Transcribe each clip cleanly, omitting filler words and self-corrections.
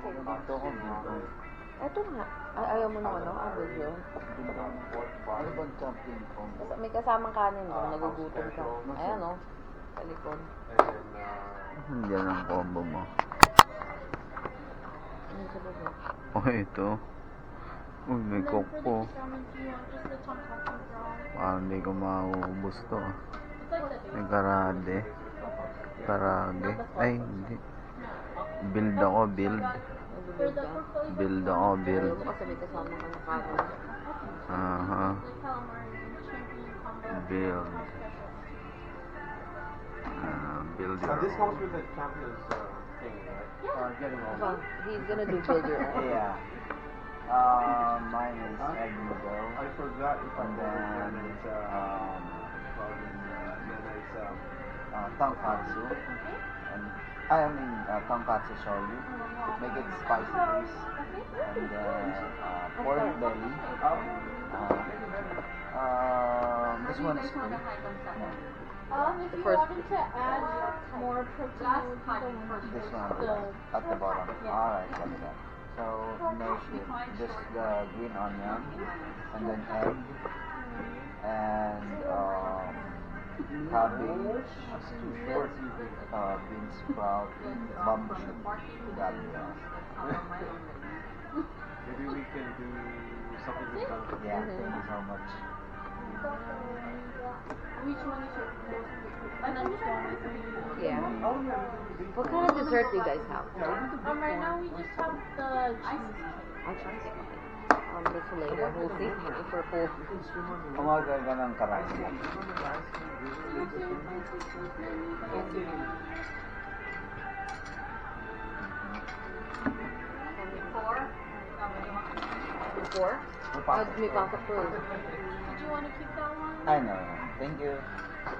Ito ko dito. Eto nga. Ay, ayaw mo nung ano? Abog yun. Ano bang champion ko? May kasamang kanin doon. Nagugutom ka. Ayan o. Sa likod. Yan ang combo mo. Ano sa baba? Oh, ito. Uy, may coke po. Parang hindi ko mauubos to. May karade. Karage. Ay, hindi. Build ako, build. Nagbubuild ka? Build ako, build. Ayaw mo kasi may kasamang ano kanin. Aha. Build. Build your This comes own. with the champions thing, right? Getting all Well, he's gonna do build your own. Yeah. Mine is egg noodle. I forgot if I And then then, it's tonkatsu. And I mean, tonkatsu shoyu. Make it spicy base. And then, pork belly. This one is good. If you first- wanted to add more protein, This one at the bottom. Alright, got that. So, nourish it. Just the green onion. And then egg. And cabbage, bean sprout, bamboo shoot. Got it. Maybe we can do something with that. Yeah, thank you so much. which one is your most favorite? Yeah. What kind of dessert do you guys have? Right now we just have the cheesecake. I'll try it. That's later. We'll see. If we're full. Umaga ka ng karasi. Before? May pasok po. Did you want to keep that one? Ay, no. Thank you.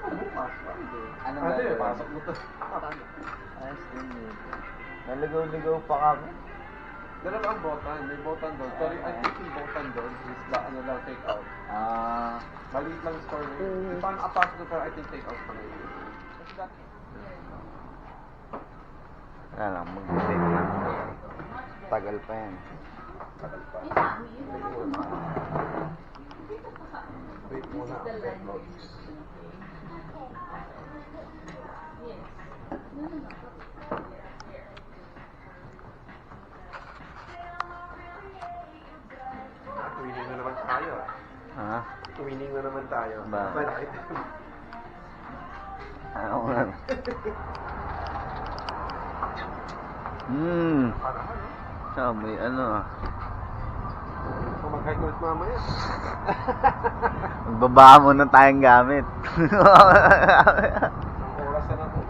Ano ba? Ate, pasok mo to. Ayos din yun. Naligaw-ligaw pa kami. Dalawa ang botan, may botan doon. Pero I think yung botan doon is the ano lang take out. Maliit lang store na yun. Di pa nakapasok doon pero I think take out pa na yun. Wala lang, mag-take na. Tagal pa yan. Wait muna. Winning na naman tayo. Ha? Winning na naman tayo. Bakit? Bakit? Ano nga? May ano ah. Kung mag-hike ulit mamaya. Magbaba muna tayong gamit. Ang oras na natin.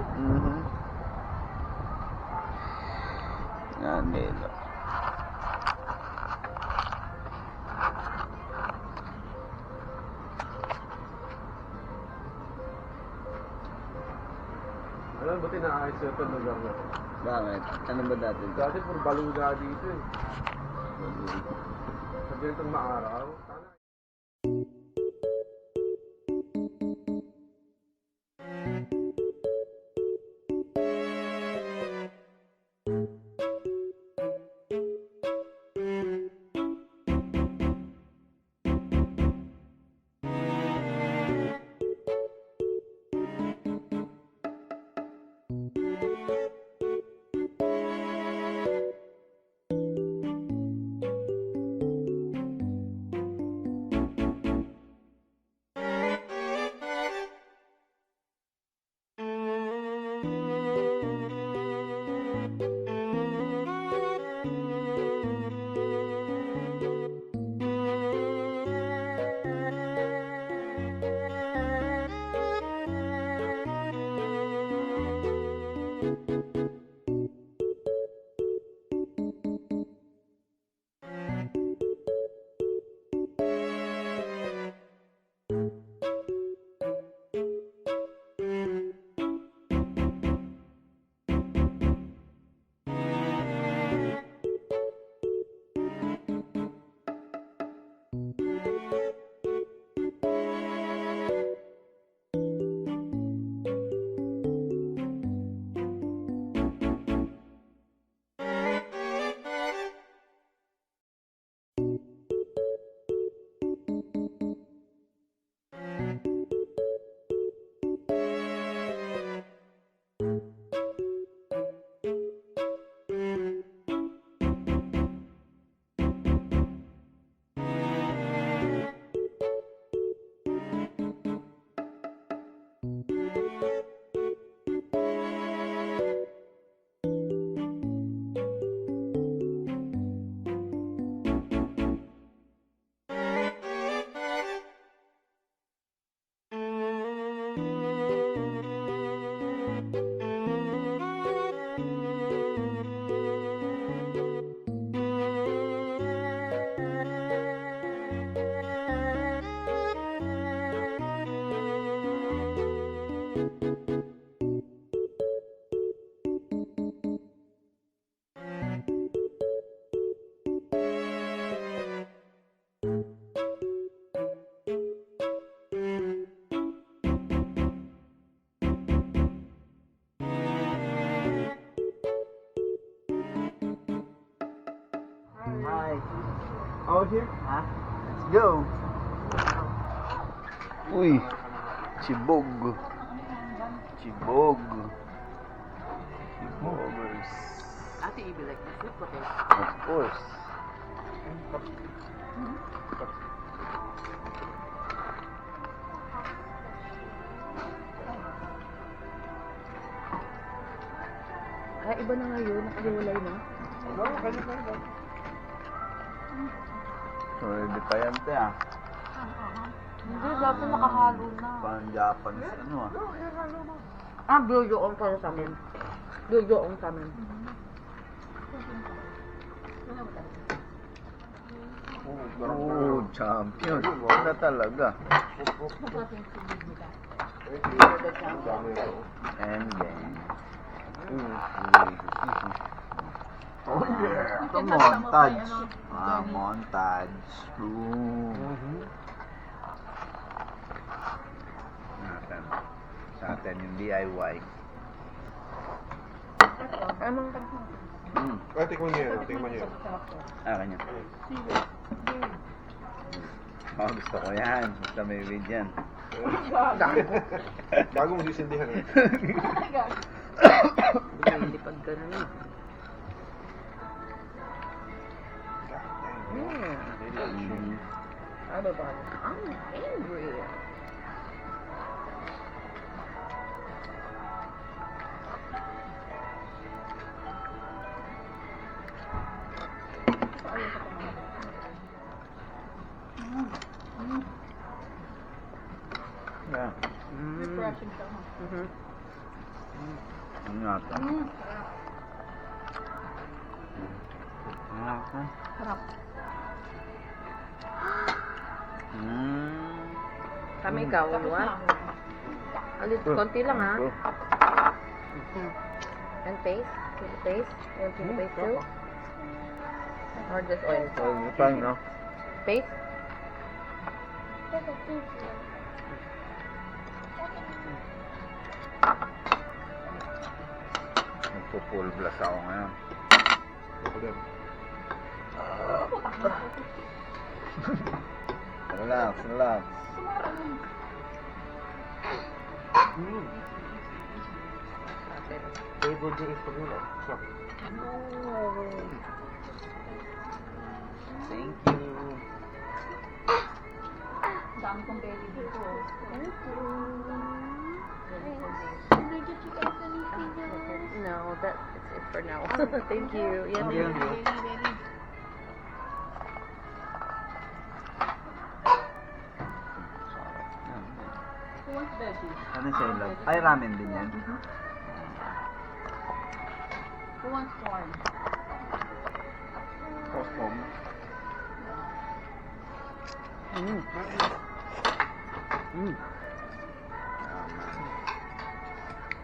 Yan, dito. Alam, buti naayos na ito lugar na ito. Bakit? Ano ba dati? Dati puro baluga dito eh. Sa ganitong maaraw. Sana Hi. Out here? Huh? Let's go. Uy, chibog. Chibog. Chibogers. Ate, you be like this. Look what Of course. Kaya iba na ngayon, nakahiwalay na. Pwede pa yan, te, ah. Hindi, dati nakahalo na. Parang Japanese, ano, ah. Ah, byoyoong para sa amin. Byoyoong sa amin. Oh, champion. Wala talaga. And then... Ito montage. Montage. Natin. Sa atin yung DIY. Anong Tikman niyo yan. Tikman niyo yan. Kanya. Oh, gusto ko yan. Basta may weed yan. Bagong sisindihan eh. lipad ka na yun? Ano ba? I'm angry. Yeah. Refreshing siya, ha? Ano nga ito? Sarap. Kami ikaw, what? Alit, konti lang ha. And taste? Can you taste? You want to taste too? Or just oil? Fine, no? Taste? Magpo-full blast ako ngayon. Ako din. Relax, relax. Thank you. Dami kong belly dito. No, that's it for now. Thank you. Yeah, Thank you. Belly. Who wants veggies? Ano sa ilog? Ay, ramen din yan. Who wants corn? Costom.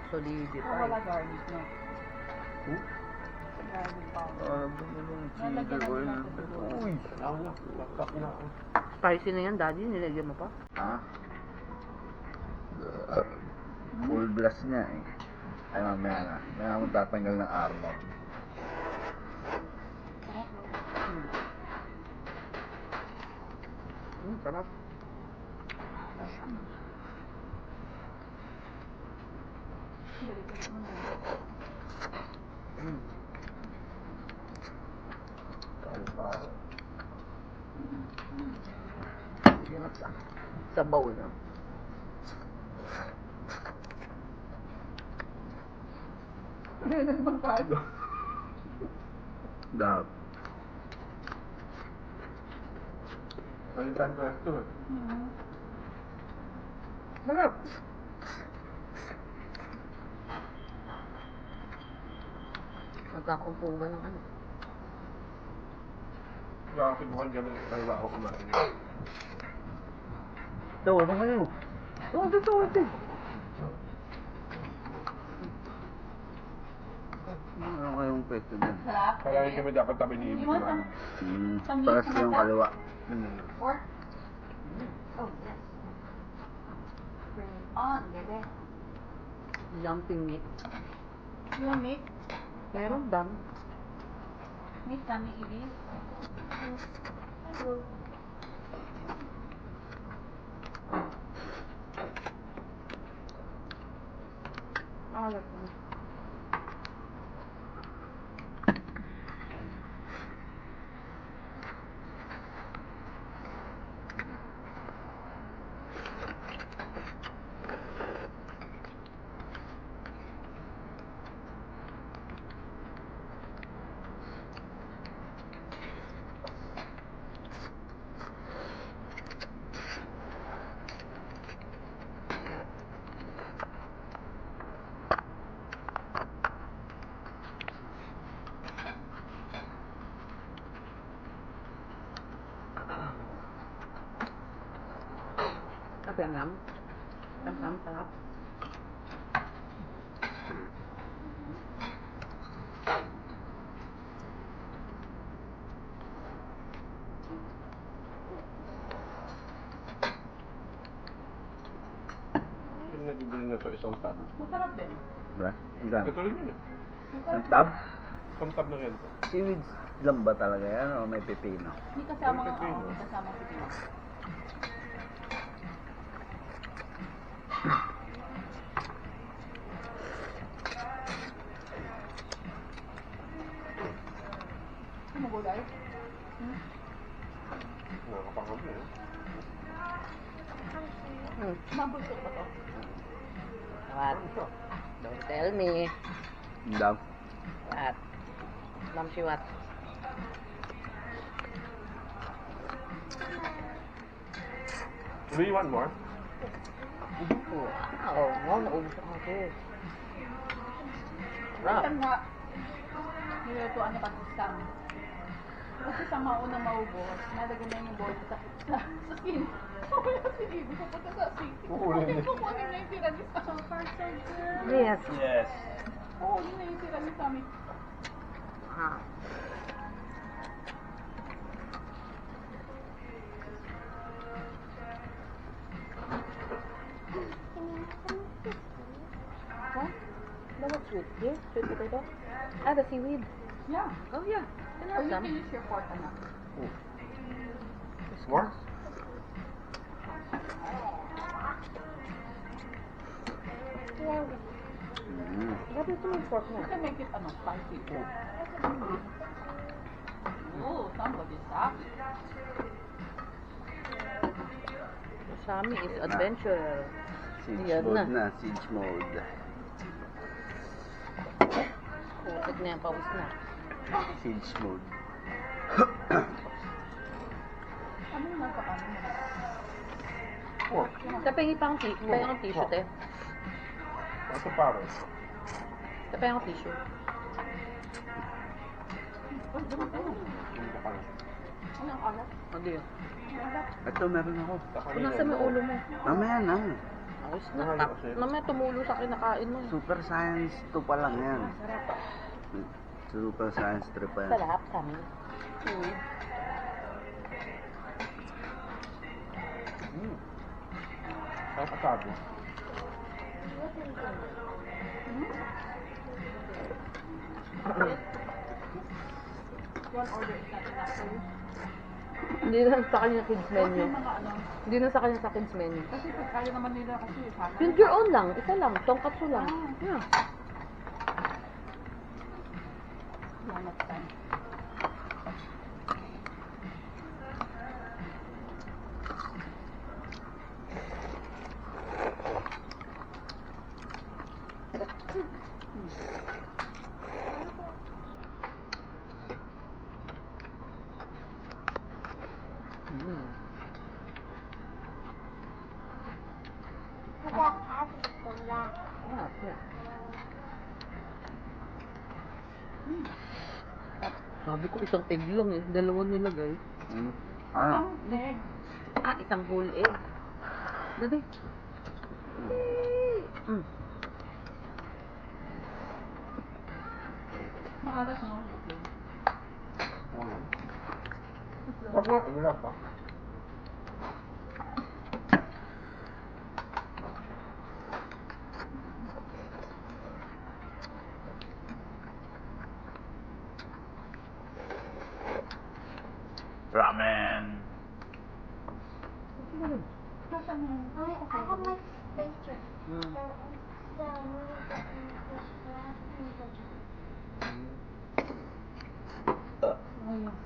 Solidify. Wala garlic, no? Garlic powder. Chili oil. Uy! Spicy na yan, daddy. Nilagyan mo pa. Ha? Full blast niya eh. Ay, mamaya na. Mamaya akong tatanggal ng armor. Sarap. Sa bowl na. Dap. Palitan ko ito eh. Sarap. Magkakumpungan ng ano. Bakit mukhang ganun kaya ako kumain. Ito, ano kayo? Oh, dito, ito. Ano kayong pwesto dyan? Kaya hindi kami dapat tabi ni Ibig naman. Paras yung kaliwa. Or? Oh, yes. Bring it on, bebe. Jumping meat. You want meat? Meron dam. Meat kami, Ibig. Hello. Alat mo. Apa yang lam? Lam, sarap. Yung nabibili na ito isang tab. Masarap din. Diba? Ang dami. Ito rin yun eh. Ang tab? Isang tab na ganito. Seaweeds lang ba talaga yan o may pipino? May kasama nga ako. May kasama si Pino. Ano gulay? Nakakapangami eh. Mabusok pa to. What? Don't tell me. Ang dam. What? Ma'am, si what? Do you want more? Wow, wow, naubos ako. Sarap. Minsan nga, nilutuan ni Patisang. Kasi sa maunang maubos, nalagyan na yung bowl sa skin. Kaya si Ibi, pupunta sa sink. Kukunin niya. Kukunin na yung tira ni Sam. Yes. Yes. Kukunin na yung tira ni Sammy. Ah. What? That was sweet. Here, sweet potato. Ah, the seaweed. Yeah. Oh yeah. Can I Or have you some? can use your fork, anak. More? Grabe ito yung pork You na. can make it, spicy. Oh, somebody stop. Sami is adventure. Siege Yan mode na. na. Siege mode. Kutig na yan, pawis na. Siege mode. Ano yung napakaano mo? Pork. Tapos pang tissue, te. Ito pare. Tapos yung tissue. Hindi ka pala. Ano ang alat? Ano yun? Ito meron ako. Kung nasa may ulo mo. Mamaya na. Ayos na. Mamaya tumulo sa kinakain mo. Super Science 2 pa lang yan. Sarap. Super Science 3 pa yan. Sarap kami. Nakakasabi. One order is not enough for you. Hindi na sa kanya kids menu. Yung mga ano, Hindi na sa kanya sa kids menu. kasi kaya naman nila kasi sana. Build your own lang. Isa lang. Tonkatsu lang. Yeah. Yeah, next time. Sabi ko isang egg lang eh. Dalawa nilagay. Ano? Leg. Isang whole egg. Dali. Mm. Maalas no? Wag nga, wala pa. Ramen. Nasaan yung... I have my picture. Mm. Ayun.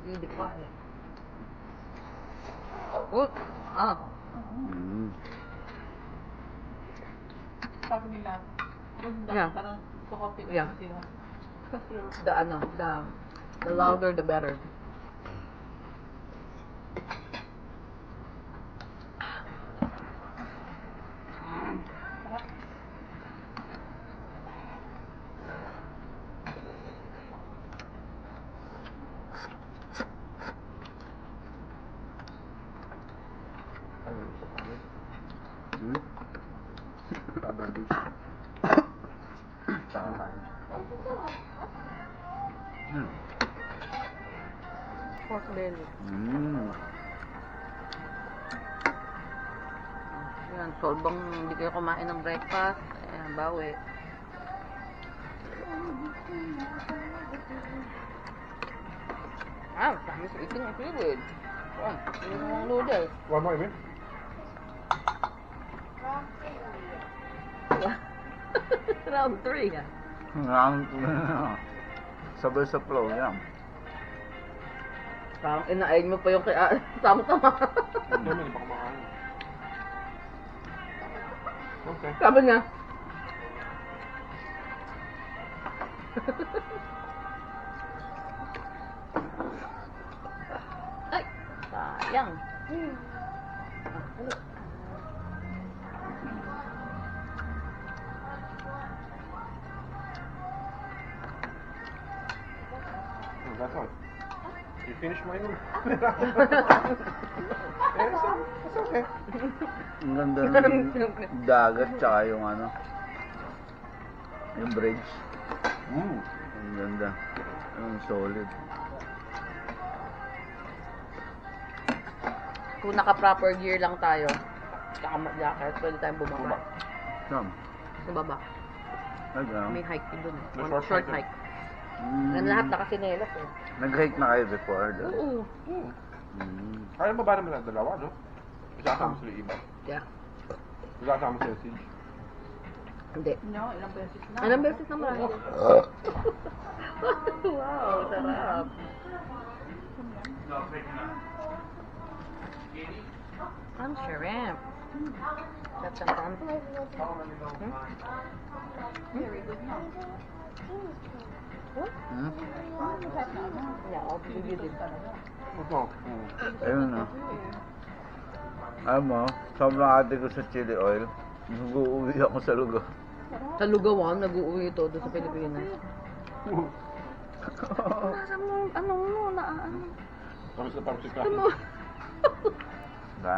Hindi pa eh. Oh! Mm. Sabi nila, Yeah. parang kukopit Yeah. sila. The louder the better. Mm. Mm. Pork belly. Mm. Yan, solbang hindi kayo kumain ng breakfast. Ayan, bawi. Promise eating is really good. Yung noodles. One more, Emil? Round 3 yan. Sabay sa flow yan. Parang inaayag mo pa yung kaya sama-sama. Emil, hindi pa kumakain. Okay. Sabi niya. Ay! Sayang. That's all. You finished my own. It's okay. Ang ganda ng dagat tsaka yung ano. Yung bridge. Ang ganda. Ang solid. Kung naka-proper gear lang tayo, tsaka jacket, pwede tayong bumaba. Sam. Sa baba. Ay, gano'n. May hike din dun. May One short short hike. hike. Yan lahat nakasinelas eh. Nag-hike na kayo before doon? Oo. Mm. Kaya mo ba naman ang dalawa, no? Isasama sila iba. Yeah. Isasama sila si Hindi. No, ilang beses na. Anong beses na marami? Wow, sarap. Ang shrimp. That's a fun. Very good na. Hmm? Kahit na ano. Yeah, I'll give you this. Ito. Ayun na. Alam mo, sobrang ate ko sa chili oil. Nag-uuwi ako sa lugar. Sa Lugawan, nag-uuwi ito doon sa Pilipinas. Ano, Tapos na parang si Kaka. Diba?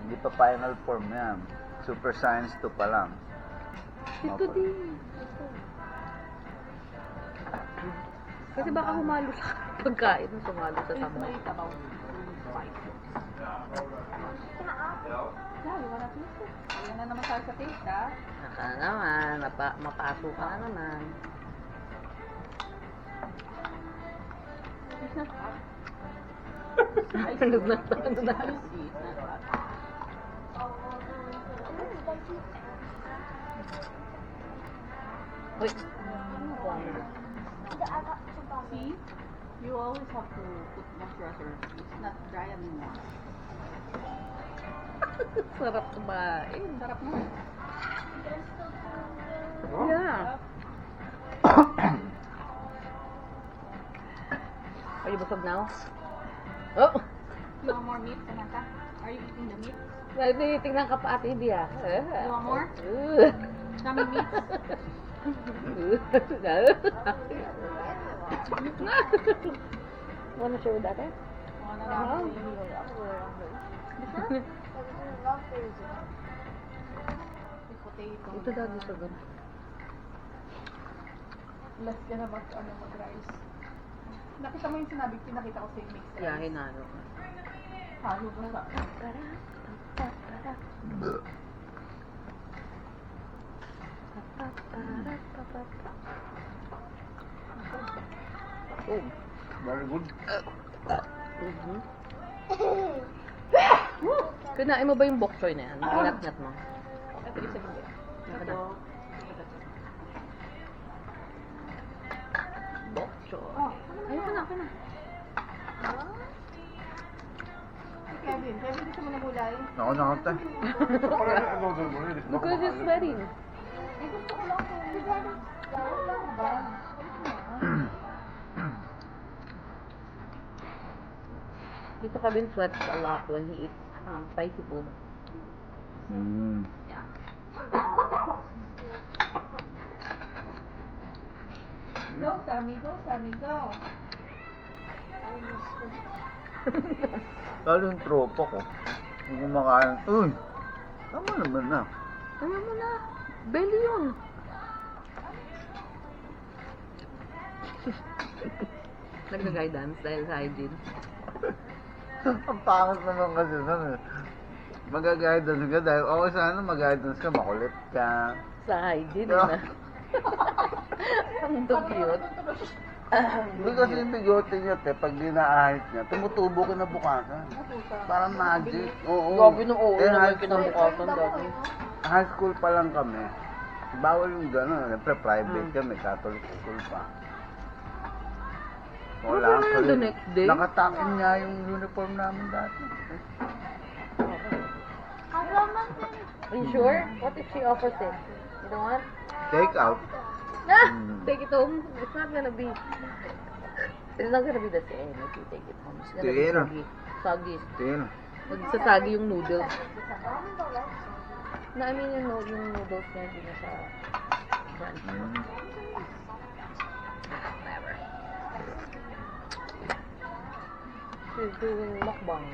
Hindi pa final form yan. Super Science 2 pa lang. Ito din. Kasi baka humalo sa pagkain ng sumalo sa tama. May tabaw. Yeah, wala na ito. Ayan na naman tayo sa taste, ha? Naka na naman, mapasok ka na naman. It's not hot. Ano na ito? Ano na? It's not hot. Uy. See? You always have to put moisturizer. It's not dry anymore. Sarap kumain. Sarap mo. Yeah. Are you busog now? Oh! You want more meat, Samantha? Are you eating the meat? Tingnan ka pa ate Dia. You want more? Uh. Kami meat? Wanna share with ate? Mga nalaman ko yung with potato. Ito dati sa gan. Less ka na mag-rice. Nakita mo yung sinabi, pinakita ko sa yung mixed rice. Yeah, hinalo. Halo ba sa? Oh. Very good. Mhm. Kinain mo ba yung bok choy na yan? Inat-nat mo. Ito isa din. Ito. Bok choy. Ayun ka na, ka na. Si Kevin. Kevin, gusto mo na gulay? Ako na kata. Because it's wedding. Eh, gusto ko lang kung Dito Kevin sweats a lot when he eats spicy food. Mm. Go, Sammy, go, Sammy, go. Lalo yung tropa ko. Yung kumakain. Uy! Tama naman na. Ano mo na? Belly yun. Nagna-guidance dahil sa hygiene. Ang pangit naman kasi nun eh. Mag-guidance ka dahil okay sana mag-guidance ka, makulit ka. Sa hygiene Yeah. na. Ang cute. Hindi kasi yung bigote niya, te, pag dinaahit niya, tumutubo kinabukasan. Parang magic. Oo. Grabe nung oo Eh, naman high school, kinabukasan dati. high school pa lang kami. Bawal yung gano'n. Siyempre, private kami, Catholic school pa. Wala. Okay na yun the next day? Nakatakin nga yung uniform namin dati. Are you sure? What if she offers it? You don't want? Take out. Ah! Mm. Take it home. It's not gonna be the same if you take it home. It's gonna be Sige na. soggy. Tingin. Magsasagi yung noodles. I mean yung noodles niya hindi na siya crunch. Whatever. She's doing mukbang.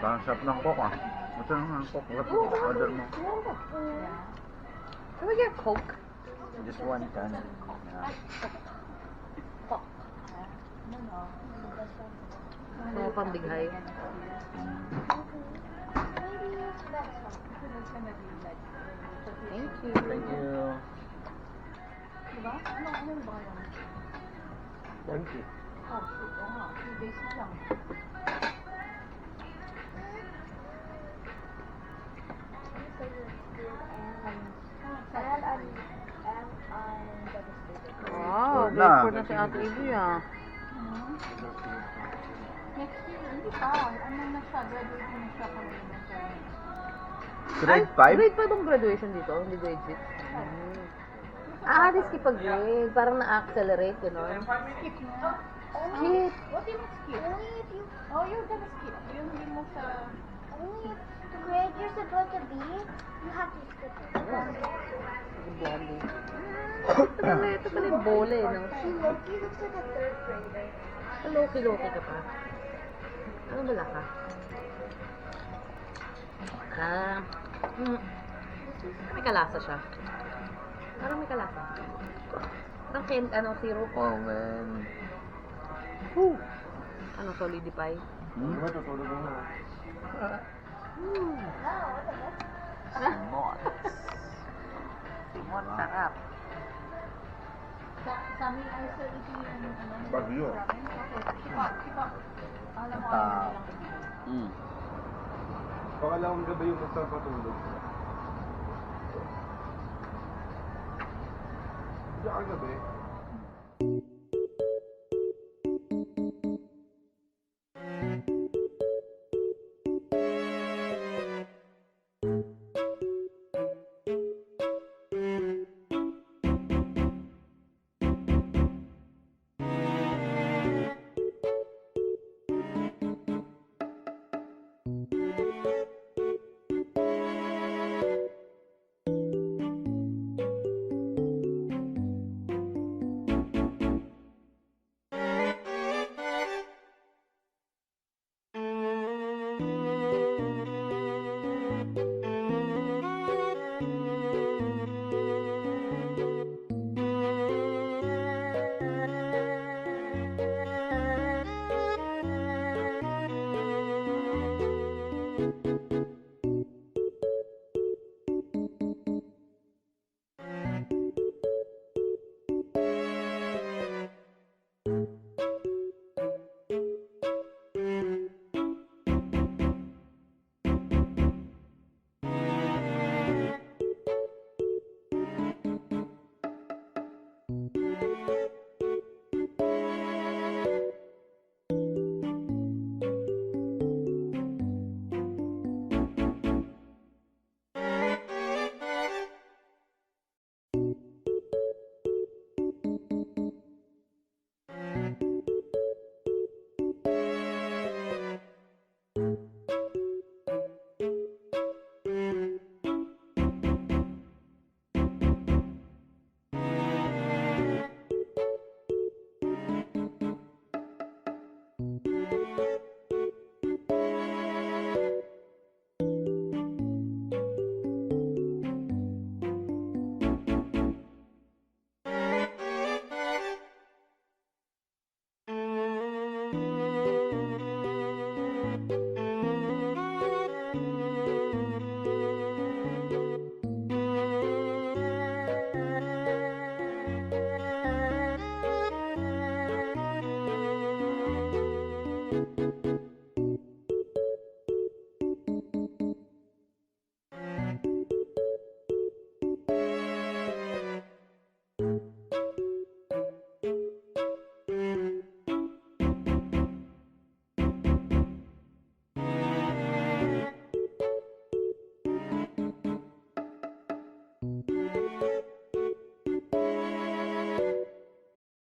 Parang sarap ng coke ah. Ito naman ang coke. Order mo. Can we get Coke? Just one can. Mga pambighay. Thank you. Thank you. Diba? Ano ba yan? Thank you. Oh, shoot. Oo nga. 2 days na lang. Wow, Wala. grade 4 na si Ate Ivy ah. Next year, hindi pa. Ano na siya? Graduate na siya kami na siya. Grade 5? Grade 5 ang graduation dito, hindi grade 6. Ah, di skip a grade. Parang na-accelerate, gano'n. Skip na. Skip. What do you mean skip? Only if you, Oh, you're gonna skip. Yun hindi mo sa... only if the grade you're supposed to be, you have to skip it. Blondie. Ito pala yung bola eh, no? She looks like a third grader. Loki-loki ka pa. Ano bala ka? May kalasa siya. Parang may kalasa. Parang syrup. Oh man. Woo! Ano, solidify? Hmm? Tutulog mo na. Simot. Simot, sarap. Sa amin ay sir, ito yung ano... Bagyo. Okay, keep up. Alam mo, Ah. ano lang. Mm. Pangalawang gabi yung magpapatulog. Diyan gabi.